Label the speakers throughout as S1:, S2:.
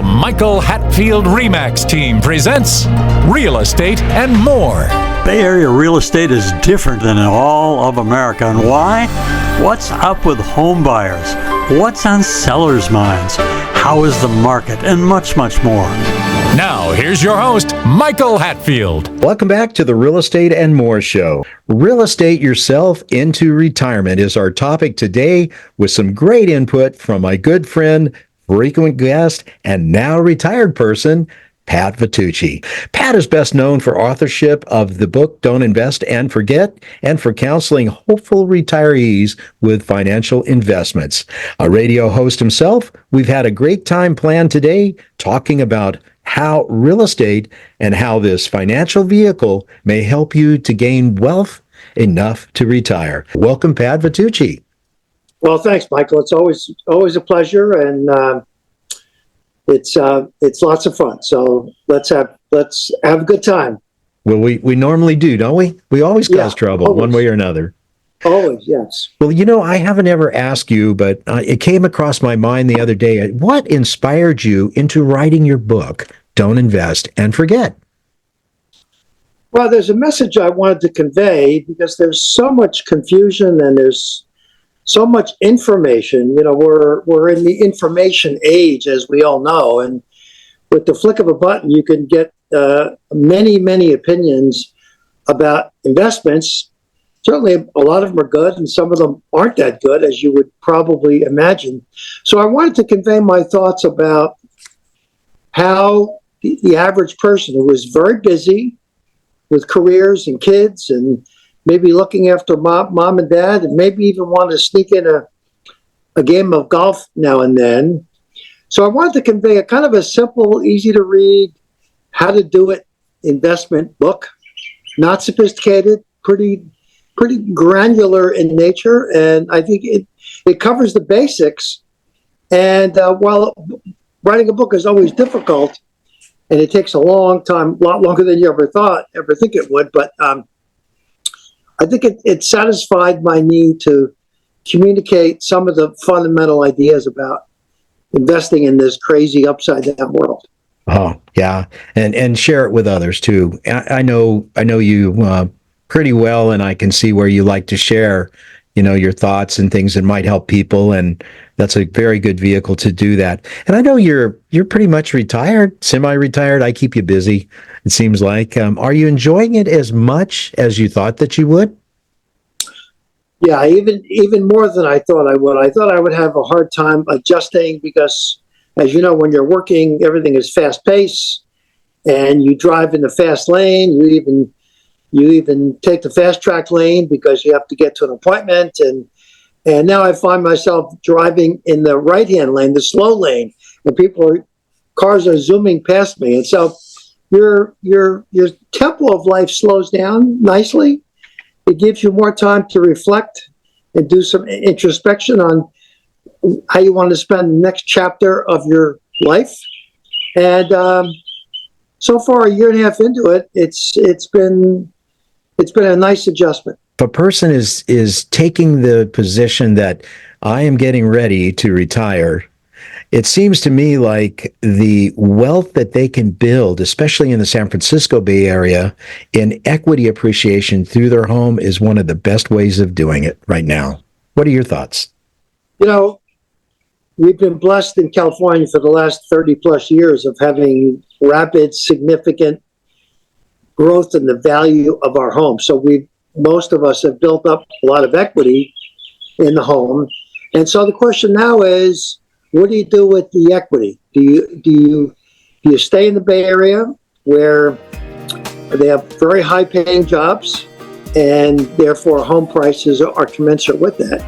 S1: The Michael Hatfield RE/MAX team presents Real Estate and More.
S2: Bay Area real estate is different than in all of America. And why? What's up with home buyers? What's on sellers' minds? How is the market? And much, much more.
S1: Now, here's your host, Michael Hatfield.
S3: Welcome back to the Real Estate and More Show. Real estate yourself into retirement is our topic today, with some great input from my good friend, frequent guest, and now retired person, Pat Vitucci. Pat is best known for authorship of the book Don't Invest and Forget, and for counseling hopeful retirees with financial investments. A radio host himself, we've had a great time planned today talking about how real estate and how this financial vehicle may help you to gain wealth enough to retire. Welcome, Pat Vitucci.
S4: Well, thanks, Michael. It's always a pleasure, and it's lots of fun. So let's have a good time.
S3: Well, we normally do, don't we? We always cause trouble
S4: always.
S3: One way or another.
S4: Always, yes.
S3: Well, I haven't ever asked you, but it came across my mind the other day. What inspired you into writing your book, Don't Invest and Forget?
S4: Well, there's a message I wanted to convey because there's so much confusion and there's so much information. We're in the information age, as we all know, and with the flick of a button, you can get many opinions about investments. Certainly, a lot of them are good, and some of them aren't that good, as you would probably imagine. So I wanted to convey my thoughts about how the average person who is very busy with careers and kids and maybe looking after mom and dad, and maybe even want to sneak in a game of golf now and then. So I wanted to convey a kind of a simple, easy to read, how to do it investment book. Not sophisticated, pretty granular in nature, and I think it covers the basics. And while writing a book is always difficult, and it takes a long time, a lot longer than you ever think it would, but I think it satisfied my need to communicate some of the fundamental ideas about investing in this crazy upside down world.
S3: Oh, yeah. And share it with others too. I know you pretty well, and I can see where you like to share, your thoughts and things that might help people. And that's a very good vehicle to do that. And I know you're pretty much retired, semi-retired. I keep you busy, it seems like. Are you enjoying it as much as you thought that you would?
S4: Yeah, even more than I thought I would. I thought I would have a hard time adjusting because, as you know, when you're working, everything is fast-paced, and you drive in the fast lane. You even take the fast track lane because you have to get to an appointment. And now I find myself driving in the right-hand lane, the slow lane, and cars are zooming past me. And so your tempo of life slows down nicely. It gives you more time to reflect and do some introspection on how you want to spend the next chapter of your life. And so far, a year and a half into it, it's been a nice adjustment.
S3: If a person is taking the position that I am getting ready to retire, it seems to me like the wealth that they can build, especially in the San Francisco Bay Area, in equity appreciation through their home is one of the best ways of doing it right now. What are your thoughts?
S4: We've been blessed in California for the last 30 plus years of having rapid, significant growth in the value of our home. So most of us have built up a lot of equity in the home. And so the question now is, what do you do with the equity? Do you stay in the Bay Area where they have very high paying jobs and therefore home prices are commensurate with that?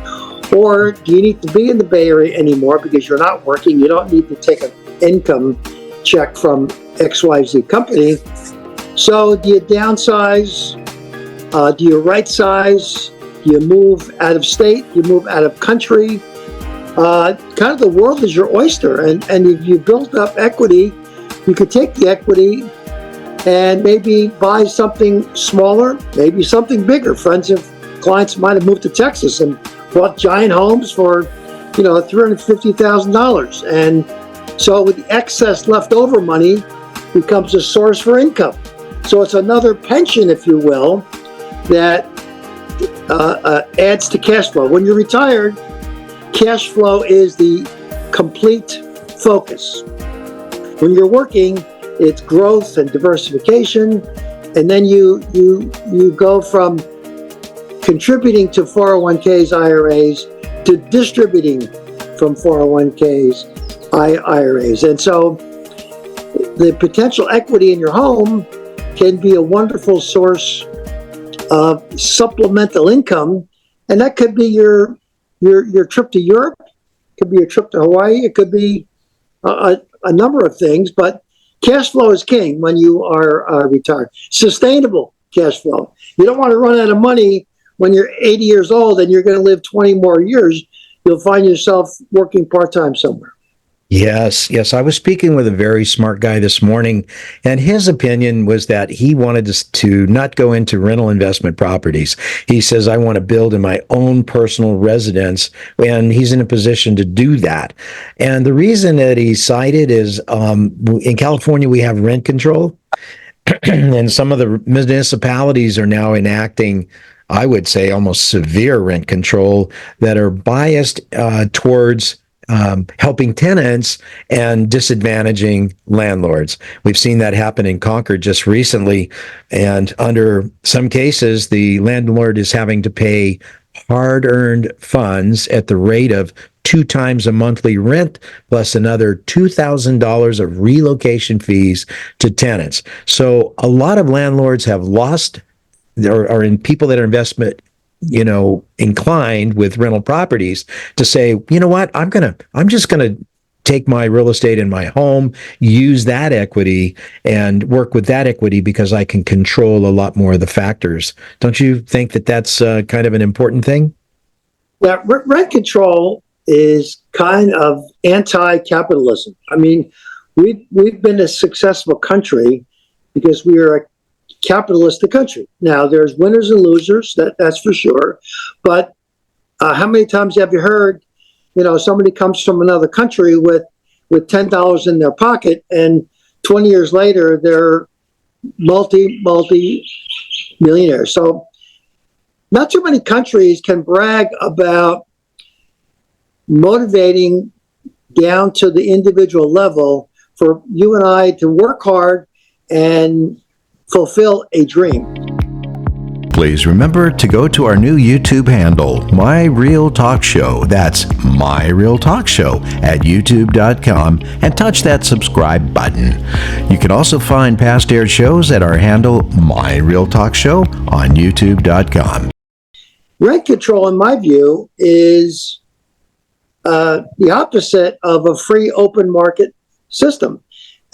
S4: Or do you need to be in the Bay Area anymore because you're not working? You don't need to take an income check from XYZ company. So do you downsize? Do you right size? Do you move out of state? Do you move out of country? Kind of the world is your oyster, and if you built up equity, you could take the equity and maybe buy something smaller, maybe something bigger. Friends of clients might have moved to Texas and bought giant homes for, $350,000, and So with the excess leftover money becomes a source for income. So it's another pension, if you will, that adds to cash flow. When you're retired, cash flow is the complete focus. When you're working, it's growth and diversification, and then you go from contributing to 401ks, IRAs, to distributing from 401ks, IRAs. And so the potential equity in your home can be a wonderful source of supplemental income, and that could be your trip to Europe, it could be a trip to Hawaii, it could be a number of things, but cash flow is king when you are retired. Sustainable cash flow. You don't want to run out of money when you're 80 years old and you're going to live 20 more years. You'll find yourself working part-time somewhere.
S3: Yes. I was speaking with a very smart guy this morning, and his opinion was that he wanted to not go into rental investment properties. He says, I want to build in my own personal residence, and he's in a position to do that. And the reason that he cited is in California, we have rent control, and some of the municipalities are now enacting, I would say, almost severe rent control that are biased towards helping tenants and disadvantaging landlords. We've seen that happen in Concord just recently, and under some cases, the landlord is having to pay hard-earned funds at the rate of 2 times a monthly rent, plus another $2,000 of relocation fees to tenants. So a lot of landlords have lost, or in people that are investment inclined with rental properties to say, you know what, I'm just gonna take my real estate in my home, use that equity and work with that equity because I can control a lot more of the factors. Don't you think that that's kind of an important thing?
S4: Yeah, rent control is kind of anti-capitalism. I mean, we've been a successful country because we are a capitalistic country. Now, there's winners and losers, that's for sure. But how many times have you heard, somebody comes from another country with $10 in their pocket, and 20 years later, they're multi-millionaires. So not too many countries can brag about motivating down to the individual level for you and I to work hard and fulfill a dream.
S5: Please remember to go to our new YouTube handle, My Real Talk Show. That's My Real Talk Show at youtube.com, and touch that subscribe button. You can also find past aired shows at our handle, My Real Talk Show, on youtube.com.
S4: Rent control, in my view, is the opposite of a free open market system.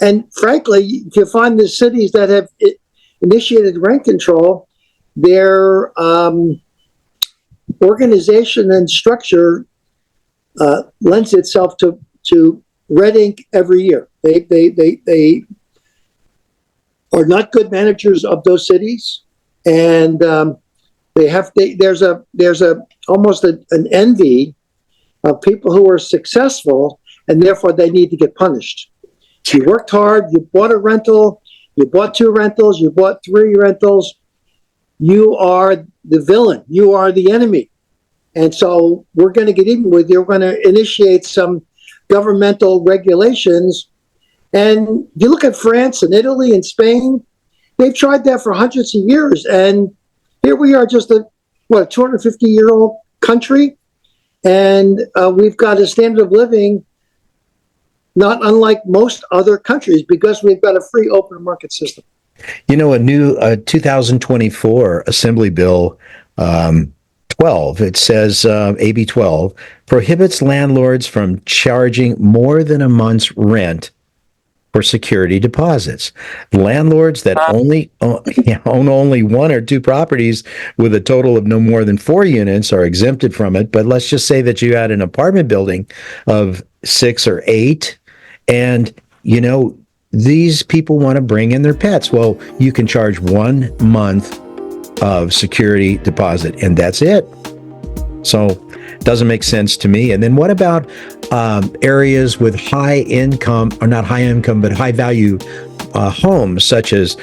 S4: And frankly, if you find the cities that have initiated rent control, their organization and structure lends itself to red ink every year. They are not good managers of those cities, and there's almost an envy of people who are successful, and therefore they need to get punished. You worked hard, you bought a rental, you bought 2 rentals, you bought 3 rentals. You are the villain. You are the enemy. And so we're going to get even with you. We're going to initiate some governmental regulations. And if you look at France and Italy and Spain, they've tried that for hundreds of years. And here we are, just a 250-year-old country. And we've got a standard of living not unlike most other countries because we've got a free open market system.
S3: A new 2024 Assembly Bill 12, it says AB 12, prohibits landlords from charging more than a month's rent for security deposits. Landlords that own only 1 or 2 properties with a total of no more than 4 units are exempted from it. But let's just say that you had an apartment building of 6 or 8, and these people want to bring in their pets. Well, you can charge 1 month of security deposit, and that's it. So Doesn't make sense to me. And then what about areas with high income, or not high income, but high value homes, such as,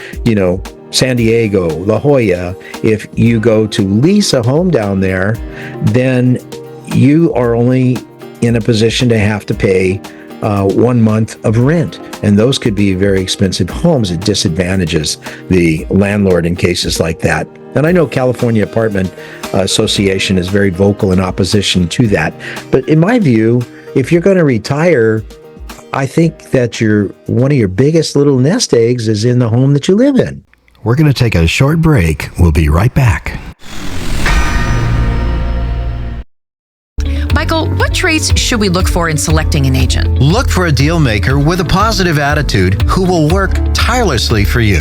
S3: San Diego, La Jolla? If you go to lease a home down there, then you are only in a position to have to pay 1 month of rent. And those could be very expensive homes. It disadvantages the landlord in cases like that. And I know California Apartment Association is very vocal in opposition to that. But in my view, if you're going to retire, I think that one of your biggest little nest eggs is in the home that you live in.
S5: We're going to take a short break. We'll be right back.
S6: Michael, what traits should we look for in selecting an agent?
S5: Look for a deal maker with a positive attitude who will work tirelessly for you.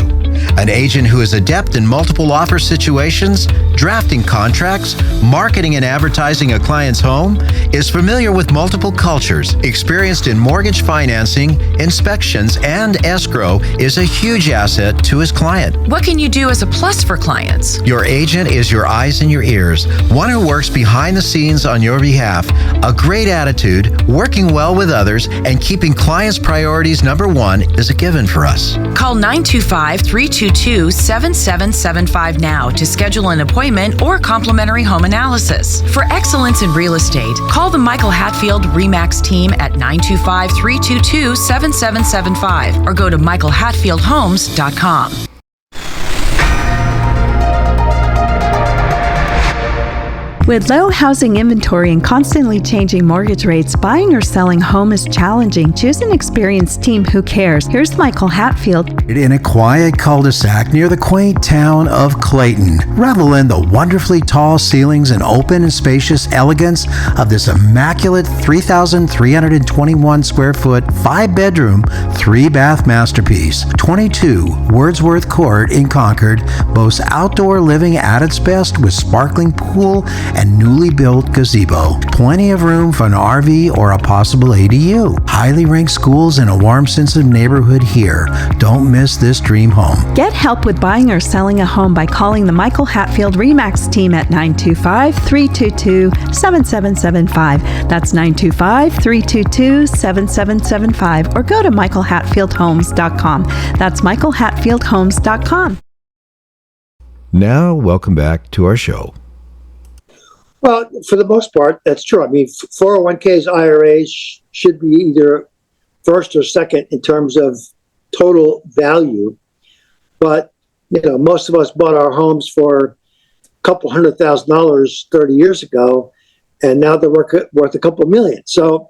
S5: An agent who is adept in multiple offer situations, drafting contracts, marketing and advertising a client's home, is familiar with multiple cultures, experienced in mortgage financing, inspections, and escrow, is a huge asset to his client.
S6: What can you do as a plus for clients?
S5: Your agent is your eyes and your ears, one who works behind the scenes on your behalf. A great attitude, working well with others, and keeping clients' priorities number one is a given for us.
S6: Call 925-322-7775 now to schedule an appointment or complimentary home analysis. For excellence in real estate, call the Michael Hatfield RE/MAX team at 925-322-7775 or go to michaelhatfieldhomes.com.
S7: With low housing inventory and constantly changing mortgage rates, buying or selling a home is challenging. Choose an experienced team who cares. Here's Michael Hatfield.
S5: In a quiet cul-de-sac near the quaint town of Clayton, revel in the wonderfully tall ceilings and open and spacious elegance of this immaculate 3,321 square foot, 5-bedroom, 3-bath masterpiece. 22 Wordsworth Court in Concord boasts outdoor living at its best with sparkling pool and newly built gazebo. Plenty of room for an RV or a possible ADU. Highly ranked schools and a warm sense of neighborhood here. Don't miss this dream home.
S7: Get help with buying or selling a home by calling the Michael Hatfield RE/MAX team at 925-322-7775. That's 925-322-7775, or go to michaelhatfieldhomes.com. That's michaelhatfieldhomes.com.
S5: Now, welcome back to our show.
S4: Well, for the most part, that's true. I mean, 401ks, IRAs should be either first or second in terms of total value. But, most of us bought our homes for a couple $100,000 30 years ago, and now they're worth a couple million. So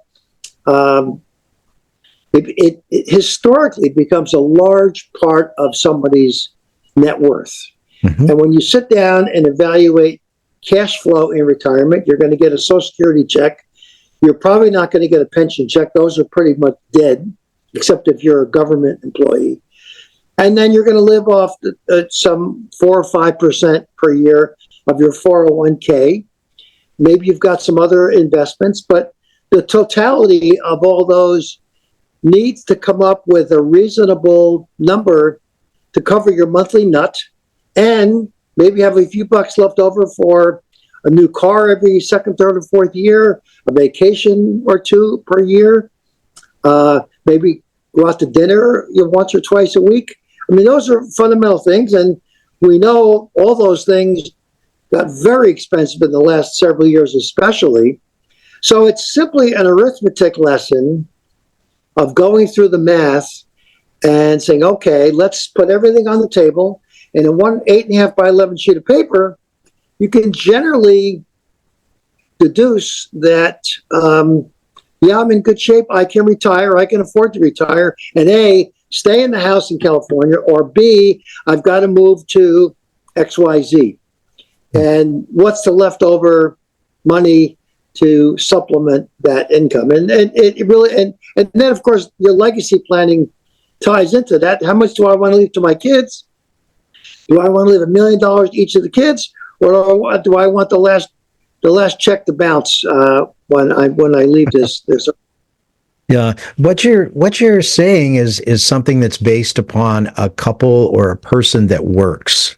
S4: it historically becomes a large part of somebody's net worth. Mm-hmm. And when you sit down and evaluate cash flow in retirement, you're going to get a Social Security check. You're probably not going to get a pension check. Those are pretty much dead, except if you're a government employee. And then you're going to live off some 4 or 5% per year of your 401k. Maybe you've got some other investments, but the totality of all those needs to come up with a reasonable number to cover your monthly nut, and maybe have a few bucks left over for a new car every second, third, or fourth year, a vacation or two per year, maybe go out to dinner once or twice a week. I mean, those are fundamental things, and we know all those things got very expensive in the last several years especially. So it's simply an arithmetic lesson of going through the math and saying, okay, let's put everything on the table. And in one 8.5 by 11 sheet of paper, you can generally deduce that, I'm in good shape. I can retire. I can afford to retire. And A, stay in the house in California, or B, I've got to move to XYZ. And what's the leftover money to supplement that income? And it really, and then of course your legacy planning ties into that. How much do I want to leave to my kids? Do I want to leave $1 million to each of the kids, or do I want the last check to bounce when I leave this?
S3: Yeah, what you're saying is something that's based upon a couple or a person that works,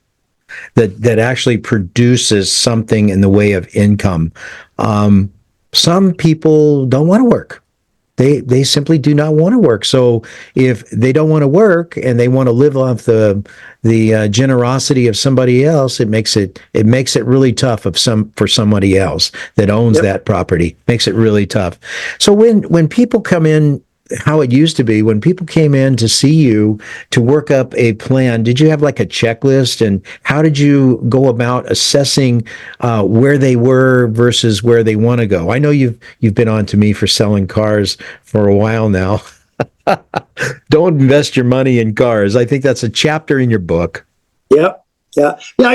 S3: that actually produces something in the way of income. some people don't want to work. They simply do not want to work. So if they don't want to work and they want to live off the generosity of somebody else, it makes it really tough for somebody else that owns that property. Makes it really tough. So when people come in, how it used to be when people came in to see you to work up a plan, did you have like a checklist, and how did you go about assessing where they were versus where they want to go? I know you've been on to me for selling cars for a while now. Don't invest your money in cars. I think that's a chapter in your book.
S4: Yep. Yeah. Yeah.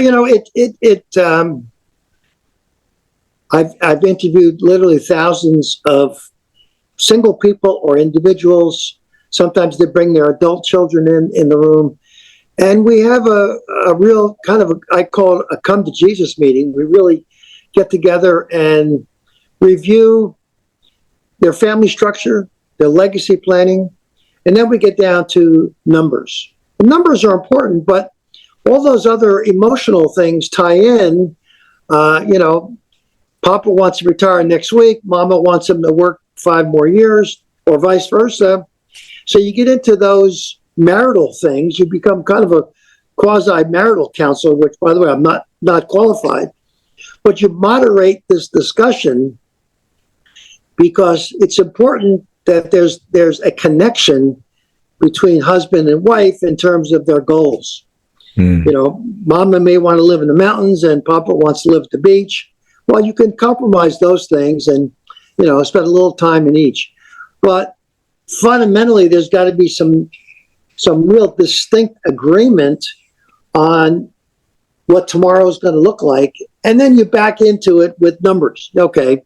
S4: I've interviewed literally thousands of single people or individuals. Sometimes they bring their adult children in the room. And we have a real kind of, I call it a come to Jesus meeting. We really get together and review their family structure, their legacy planning, and then we get down to numbers. The numbers are important, but all those other emotional things tie in. Papa wants to retire next week. Mama wants him to work 5 more years, or vice versa. So you get into those marital things. You become kind of a quasi-marital counselor, which, by the way, I'm not qualified. But you moderate this discussion because it's important that there's a connection between husband and wife in terms of their goals. Mama may want to live in the mountains and Papa wants to live at the beach. Well, you can compromise those things and spend a little time in each. But fundamentally, there's got to be some real distinct agreement on what tomorrow is going to look like. And then you back into it with numbers. Okay,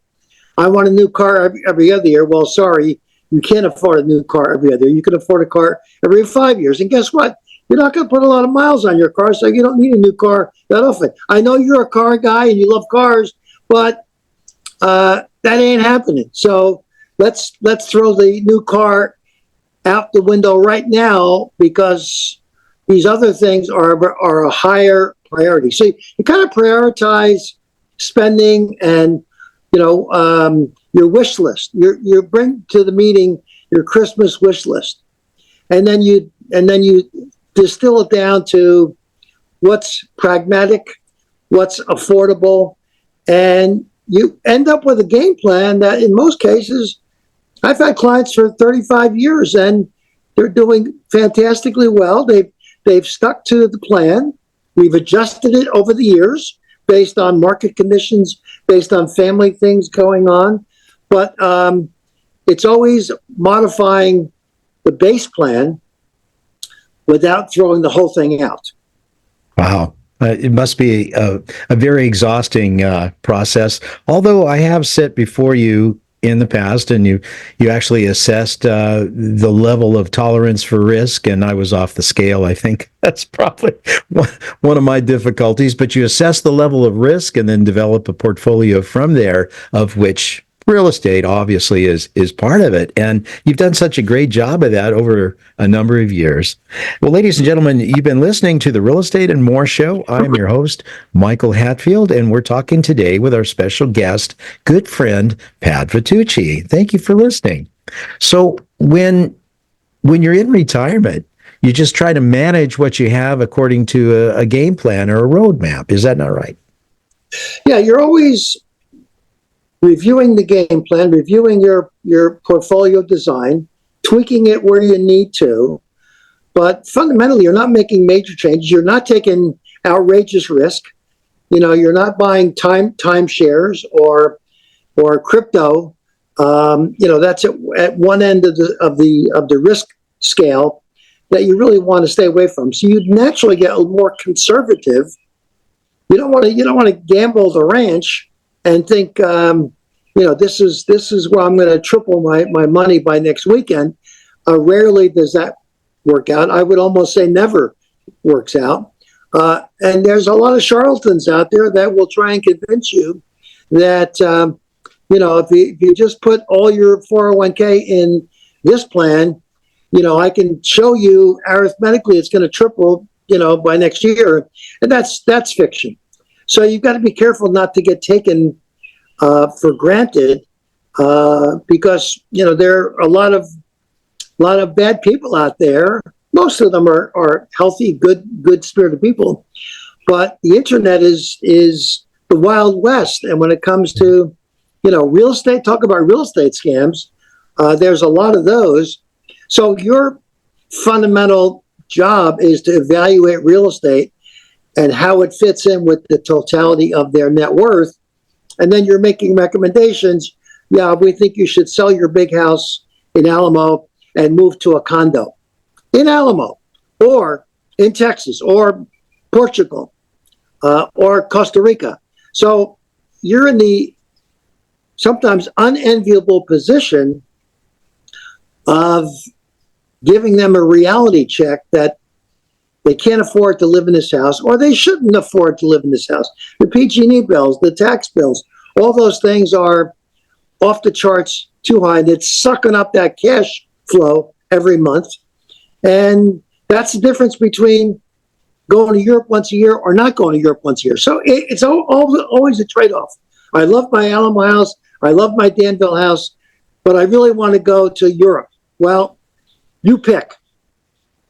S4: I want a new car every other year. Well, sorry, you can't afford a new car every other year. You can afford a car every 5 years. And guess what? You're not going to put a lot of miles on your car, so you don't need a new car that often. I know you're a car guy and you love cars, but that ain't happening. So let's throw the new car out the window right now because these other things are a higher priority. So you kind of prioritize spending and your wish list. You bring to the meeting your Christmas wish list, and then you distill it down to what's pragmatic, what's affordable, and you end up with a game plan that in most cases, I've had clients for 35 years and they're doing fantastically well. They've stuck to the plan. We've adjusted it over the years based on market conditions, based on family things going on. But it's always modifying the base plan without throwing the whole thing out.
S3: Wow. It must be a very exhausting process. Although I have sat before you in the past and you actually assessed the level of tolerance for risk, and I was off the scale. I think that's probably one of my difficulties. But you assess the level of risk and then develop a portfolio from there, of which real estate obviously is part of it. And you've done such a great job of that over a number of years. Well, ladies and gentlemen, you've been listening to the Real Estate and More Show. I'm your host, Michael Hatfield, and we're talking today with our special guest, good friend, Pat Vitucci. Thank you for listening. So when you're in retirement, you just try to manage what you have according to a game plan or a roadmap. Is that not right?
S4: Yeah, you're always reviewing the game plan, reviewing your portfolio design, tweaking it where you need to. But fundamentally, you're not making major changes. You're not taking outrageous risk. You're not buying timeshares or crypto. That's at one end of the risk scale that you really want to stay away from. So you naturally get a more conservative. You don't want to gamble the ranch and think, this is where I'm going to triple my money by next weekend. Rarely does that work out. I would almost say never works out. And there's a lot of charlatans out there that will try and convince you that, if you just put all your 401k in this plan, I can show you arithmetically it's going to triple, by next year. And that's fiction. So you've got to be careful not to get taken for granted because there are a lot of bad people out there. Most of them are healthy, good spirited people, but the internet is the Wild West. And when it comes to real estate, talk about real estate scams. There's a lot of those. So your fundamental job is to evaluate real estate and how it fits in with the totality of their net worth. And then you're making recommendations. Yeah, we think you should sell your big house in Alamo and move to a condo in Alamo or in Texas or Portugal or Costa Rica. So you're in the sometimes unenviable position of giving them a reality check that they can't afford to live in this house, or they shouldn't afford to live in this house. The PG&E bills, the tax bills, all those things are off the charts too high, and it's sucking up that cash flow every month. And that's the difference between going to Europe once a year or not going to Europe once a year. So it's always a trade-off. I love my Alamo house. I love my Danville house, but I really want to go to Europe. Well, you pick.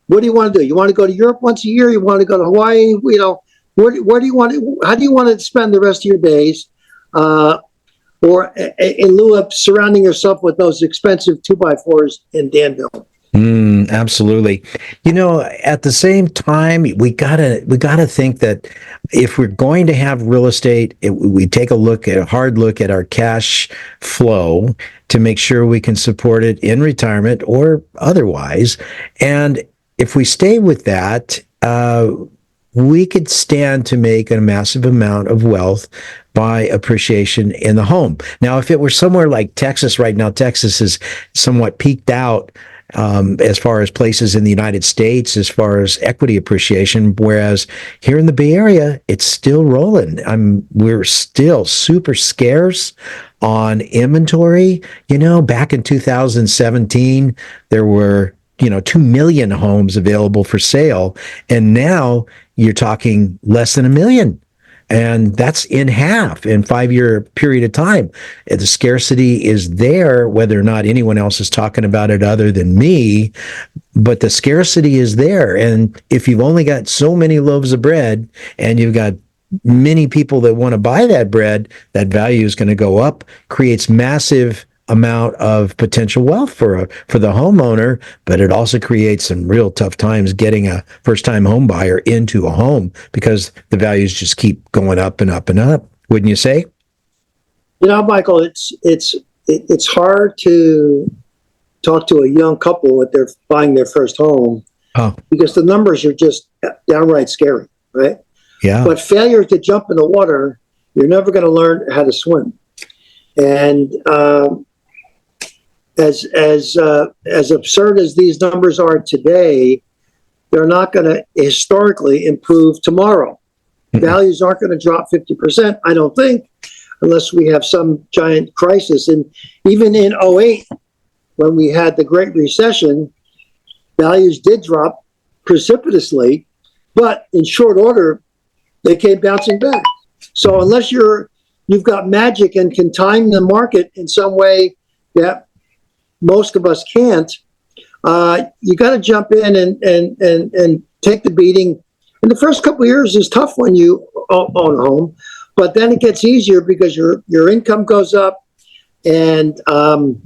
S4: What do you want to do? You want to go to Europe once a year? You want to go to Hawaii? Where do you want to, how do you want to spend the rest of your days? Or in lieu of surrounding yourself with those expensive 2x4s in Danville?
S3: Absolutely. At the same time, we gotta think that if we're going to have real estate, we take a hard look at our cash flow to make sure we can support it in retirement or otherwise. And if we stay with that, we could stand to make a massive amount of wealth by appreciation in the home. Now, if it were somewhere like Texas right now, Texas is somewhat peaked out as far as places in the United States, as far as equity appreciation, whereas here in the Bay Area, it's still rolling. We're still super scarce on inventory. Back in 2017, there were 2 million homes available for sale, and now you're talking less than 1 million. And that's in half in 5-year period of time. The scarcity is there, whether or not anyone else is talking about it other than me, but the scarcity is there. And if you've only got so many loaves of bread and you've got many people that want to buy that bread, that value is going to go up, creates massive amount of potential wealth for the homeowner, but it also creates some real tough times getting a first-time home buyer into a home because the values just keep going up and up and up. Wouldn't you say?
S4: Michael, it's hard to talk to a young couple if they're buying their first home because the numbers are just downright scary, right?
S3: Yeah.
S4: But failure to jump in the water, you're never going to learn how to swim. And as absurd as these numbers are today, they're not going to historically improve tomorrow. Values aren't going to drop 50%, I don't think, unless we have some giant crisis. And even in 2008, when we had the Great Recession, values did drop precipitously, but in short order, they came bouncing back. So unless you've got magic and can time the market in some way that most of us can't, you got to jump in and take the beating. And the first couple of years is tough when you own a home, but then it gets easier because your income goes up, and then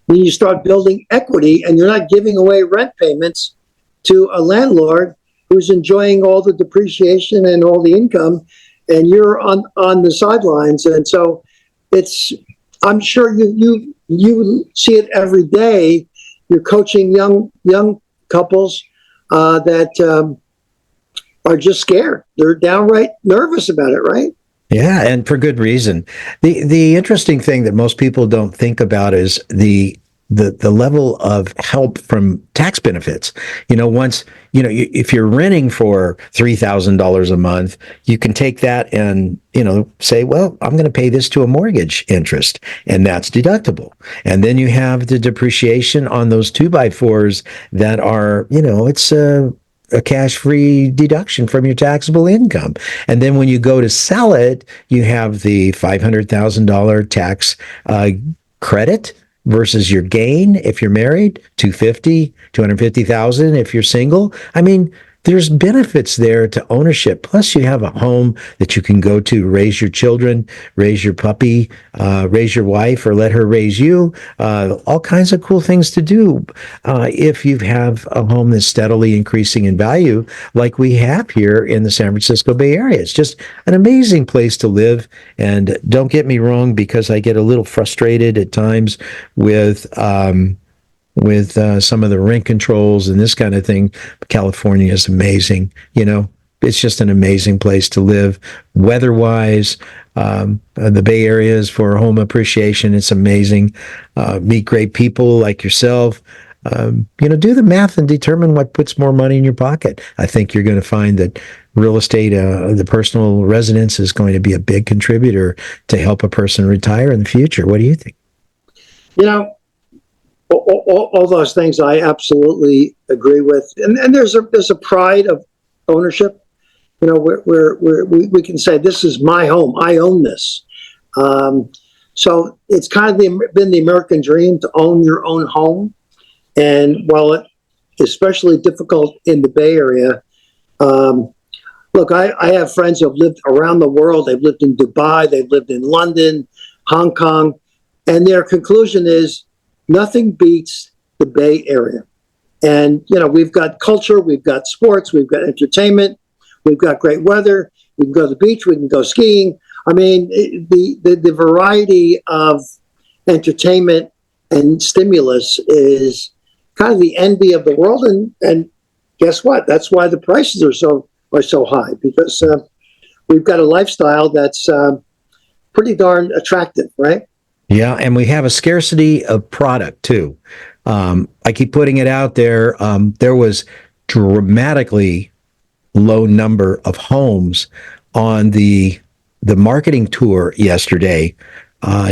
S4: you start building equity, and you're not giving away rent payments to a landlord who's enjoying all the depreciation and all the income, and you're on the sidelines. And so I'm sure you see it every day. You're coaching young couples that are just scared. They're downright nervous about it, right?
S3: Yeah, and for good reason. The interesting thing that most people don't think about is the level of help from tax benefits. Once if you're renting for $3,000 a month, you can take that and say, well, I'm going to pay this to a mortgage interest, and that's deductible. And then you have the depreciation on those 2x4s that are, it's a cash-free deduction from your taxable income. And then when you go to sell it, you have the $500,000 tax credit versus your gain if you're married, 250,000 if you're single. I mean, there's benefits there to ownership. Plus, you have a home that you can go to, raise your children, raise your puppy, raise your wife, or let her raise you. All kinds of cool things to do if you have a home that's steadily increasing in value, like we have here in the San Francisco Bay Area. It's just an amazing place to live. And don't get me wrong, because I get a little frustrated at times with some of the rent controls and this kind of thing. California is amazing. It's just an amazing place to live weather-wise. The Bay Area is for home appreciation. It's amazing. Meet great people like yourself. Do the math and determine what puts more money in your pocket. I think you're going to find that real estate, the personal residence, is going to be a big contributor to help a person retire in the future. What do you think?
S4: All those things I absolutely agree with, and there's a pride of ownership. Where we can say, this is my home, I own this. So it's kind of been the American dream to own your own home. And while it is especially difficult in the Bay Area, look, I have friends who have lived around the world. They've lived in Dubai, they've lived in London, Hong Kong, and their conclusion is, nothing beats the Bay Area. And, we've got culture, we've got sports, we've got entertainment, we've got great weather. We can go to the beach, we can go skiing. I mean, the variety of entertainment and stimulus is kind of the envy of the world. And guess what? That's why the prices are so high, because we've got a lifestyle that's pretty darn attractive, right?
S3: Yeah, and we have a scarcity of product too. I keep putting it out there. There was dramatically low number of homes on the marketing tour yesterday.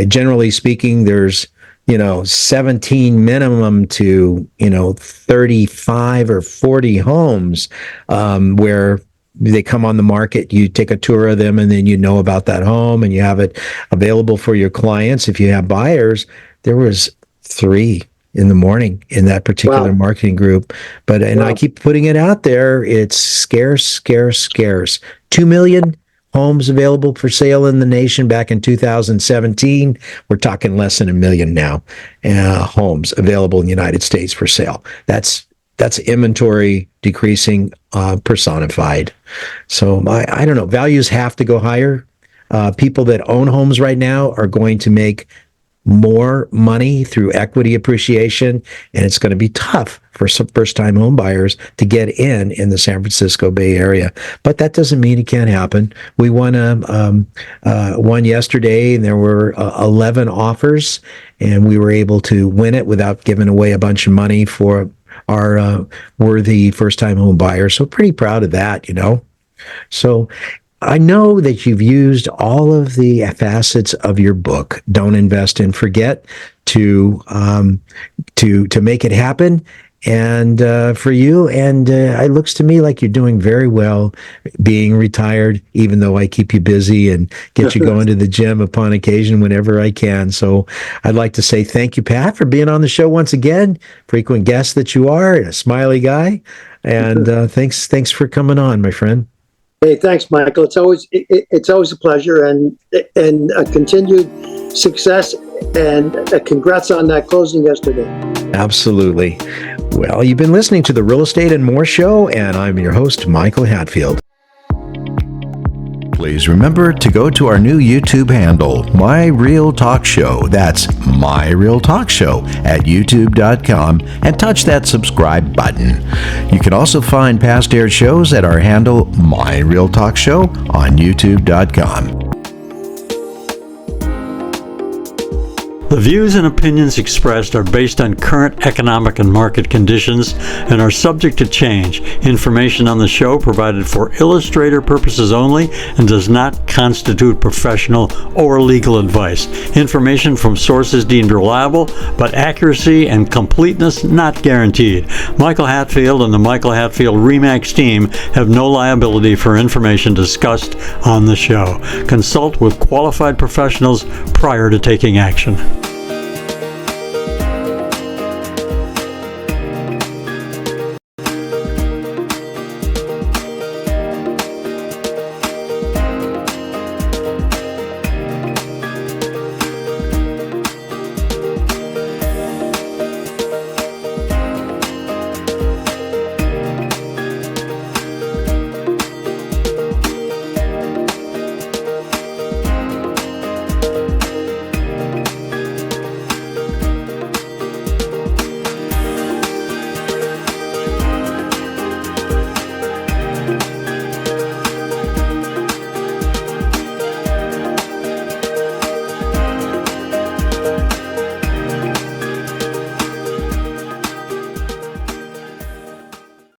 S3: Generally speaking, there's 17 minimum to 35 or 40 homes where they come on the market. You take a tour of them, and then about that home, and you have it available for your clients. If you have buyers, there was 3 in the morning in that particular marketing group. I keep putting it out there. It's scarce. 2 million homes available for sale in the nation back in 2017. We're talking less than 1 million now. Homes available in the United States for sale. That's inventory decreasing personified. So I don't know. Values have to go higher. People that own homes right now are going to make more money through equity appreciation, and it's going to be tough for some first-time home buyers to get in the San Francisco Bay Area. But that doesn't mean it can't happen. We won one yesterday, and there were 11 offers, and we were able to win it without giving away a bunch of money for our worthy first-time home buyers. So pretty proud of that, So I know that you've used all of the facets of your book, Don't Invest and Forget, to make it happen. And for you, and it looks to me like you're doing very well being retired, even though I keep you busy and get you going to the gym upon occasion whenever I can. So I'd like to say thank you, Pat, for being on the show once again. Frequent guest that you are, and a smiley guy. And thanks for coming on, my friend.
S4: Hey, thanks, Michael. It's always a pleasure, and continued success, and congrats on that closing yesterday.
S3: Absolutely. Well, you've been listening to the Real Estate and More Show, and I'm your host, Michael Hatfield.
S5: Please remember to go to our new YouTube handle, My Real Talk Show. That's My Real Talk Show at youtube.com, and touch that subscribe button. You can also find past aired shows at our handle, My Real Talk Show, on youtube.com.
S2: The views and opinions expressed are based on current economic and market conditions and are subject to change. Information on the show provided for illustrator purposes only and does not constitute professional or legal advice. Information from sources deemed reliable, but accuracy and completeness not guaranteed. Michael Hatfield and the Michael Hatfield RE/MAX team have no liability for information discussed on the show. Consult with qualified professionals prior to taking action.